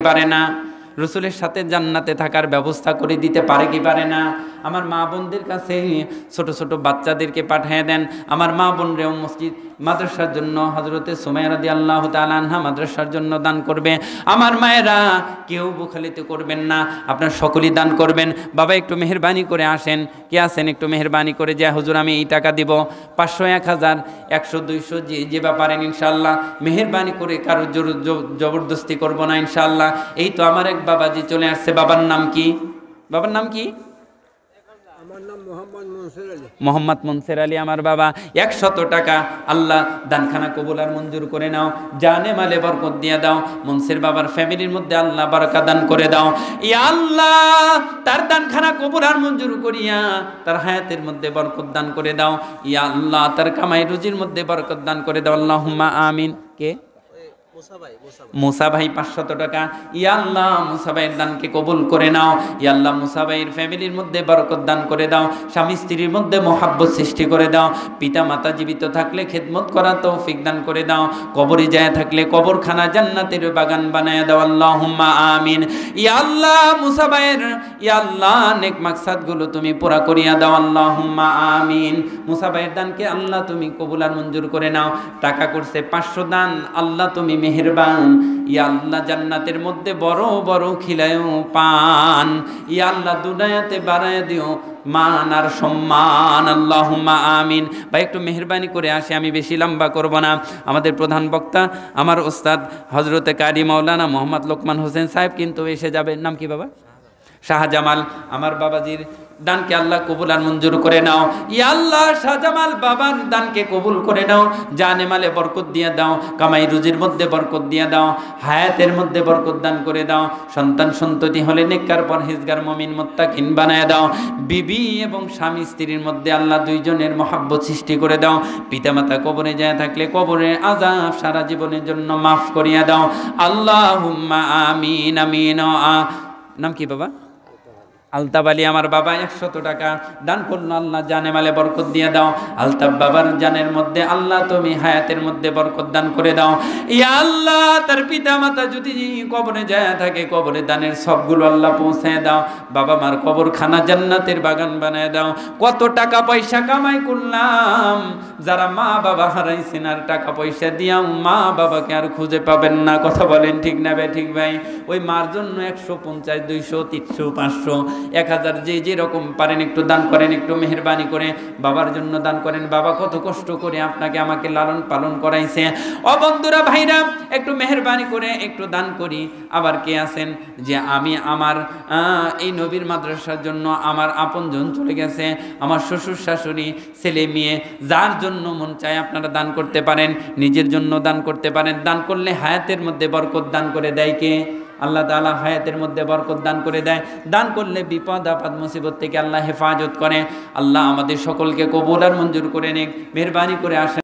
পারে না? রসুলের সাথে জান্নাতে থাকার ব্যবস্থা করে দিতে পারে কি পারে না? আমার মা বোনদের কাছে ছোট ছোট বাচ্চাদেরকে পাঠিয়ে দেন। আমার মা বোনরাও মসজিদ মাদ্রাসার জন্য হযরতে সুমাইয়া রাদিয়াল্লাহু তাআলা আনহা মাদ্রাসার জন্য দান করবে। আমার মায়েরা কেউ বুখালিতে করবেন না, আপনার সকলেই দান করবেন। বাবা একটু মেহেরবানি করে আসেন, কে আছেন একটু মেহেরবানি করে যে হুজুর আমি এই টাকা দিব, 500 1000 100 200 যে পারেন ইনশাআল্লাহ মেহেরবানি করে, কারো জবরদস্তি করব না ইনশাআল্লাহ। এই তো আমার এক বাবাজি চলে আসছে। বাবার নাম কি? বাবার নাম কি? মোহাম্মদ মনসুর আলী আমার বাবা। 100 টাকা আল্লাহ দানখানা কবুল আর মঞ্জুর করে নাও, জানে মালে বরকত দিয়ে দাও। মনসুর বাবার ফ্যামিলির মধ্যে আল্লাহ বারাকা দান করে দাও। ইয়া আল্লাহ তার দানখানা কবুল আর মঞ্জুর করিয়া তার হায়াতের মধ্যে বরকত দান করে দাও। ইয়া আল্লাহ তার কামাই রুজির মধ্যে বরকত দান করে দাও। আল্লাহুম্মা আমিন। কে? মুসা ভাই 500 টাকা। ইয়া আল্লাহ মুসা ভাইয়ের দানকে কবুল করে নাও। ইয়া আল্লাহ মুসা ভাইয়ের ফ্যামিলির মধ্যে বরকত দান করে দাও, স্বামী স্ত্রীর মধ্যে মহাব্বত সৃষ্টি করে দাও। পিতা মাতা জীবিত থাকলে খেদমত করা তৌফিক দান করে দাও, কবরে যায় থাকলে কবরখানা জান্নাতের বাগান বানায় দাও। আল্লাহুম্মা আমিন। ইয়া আল্লাহ মুসা ভাইয়ের ইয়া আল্লাহ নেক মাকসাদগুলো তুমি পুরা করিয়া দাও। আল্লাহুম্মা আমিন। মুসা ভাইয়ের দানকে আল্লাহ তুমি কবুল আর মঞ্জুর করে নাও। টাকা করছে 500 দান, আল্লাহ তুমি মেহেরবান। ইয়া আল্লাহ জান্নাতের মধ্যে বড় বড় খিলায়ও পান। ইয়া আল্লাহ দুনিয়াতে বাড়ায় দিও মান আর সম্মান। আল্লাহুম্মা আমিন। ভাই একটু মেহেরবানি করে আসে, আমি বেশি লম্বা করব না। আমাদের প্রধান বক্তা আমার ওস্তাদ হযরতে কারি মাওলানা মোহাম্মদ লোকমান হোসেন সাহেব কিন্তু এসে যাবে। নাম কি বাবা? শাহজামাল। আমার বাবাজির দানকে আল্লাহ কবুল আর মঞ্জুর করে নাও। ইয়া আল্লাহ শাহজামাল বাবার দানকে কবুল করে নাও, জানে মালে বরকত দিয়ে দাও, কামাই রুজির মধ্যে বরকত দিয়ে দাও, হায়াতের মধ্যে বরকত দান করে দাও। সন্তান সন্ততি হলে নেককার পরহেজগার মুমিন মুত্তাকিন বানায় দাও। বিবি এবং স্বামী স্ত্রীর মধ্যে আল্লাহ দুইজনের মহাব্বত সৃষ্টি করে দাও। পিতামাতা কবরে যায় থাকলে কবরের আযাব সারা জীবনের জন্য মাফ করিয়া দাও। আল্লাহুম্মা আমিন আমিন। নাম কি বাবা? আলতাফ আলী আমার বাবা 100 টাকা দান করলো, আল্লাহ জানে মালে বরকত দিয়ে দাও। আলতাফ বাবার জানের মধ্যে আল্লাহ তুমি হায়াতের মধ্যে বরকত দান করে দাও। ইয়া আল্লাহ তার পিতা মাতা যদি কবরে যায় থাকে কবরে দানের সবগুলো আল্লাহ পৌঁছায় দাও। বাবা মার কবরখানা জান্নাতের বাগান বানায় দাও। কত টাকা পয়সা কামাই করলাম, যারা মা বাবা হারাইছেন আর টাকা পয়সা দিয়াও মা বাবাকে আর খুঁজে পাবেন না। কথা বলেন ঠিক না ভাই? ঠিক ভাই। ওই মার জন্য 150 200 300 500 1000 যে যেরকম পারেন একটু দান করেন, একটু মেহেরবানি করে বাবার জন্য দান করেন। বাবা কত কষ্ট করে আপনাকে আমাকে লালন পালন করাইছে। ও বন্ধুরা ভাইরা একটু মেহেরবানি করে একটু দান করি। আবার কে আছেন যে আমি আমার এই নবীর মাদ্রাসার জন্য আমার আপনজন চলে গেছে, আমার শ্বশুর শাশুড়ি ছেলে মেয়ে, যার জন্য মন চায় আপনারা দান করতে পারেন, নিজের জন্য দান করতে পারেন। দান করলে হায়াতের মধ্যে বরকত দান করে দেয় কে? আল্লাহ তাআলা হায়াতের মধ্যে বরকত দান করে দেয়। দান করলে বিপদ আপদ মুসিবত থেকে আল্লাহ হেফাজত করে। আল্লাহ আমাদের সকলকে কবুল আর মঞ্জুর করে নিক। মেহেরবানি করে আসেন।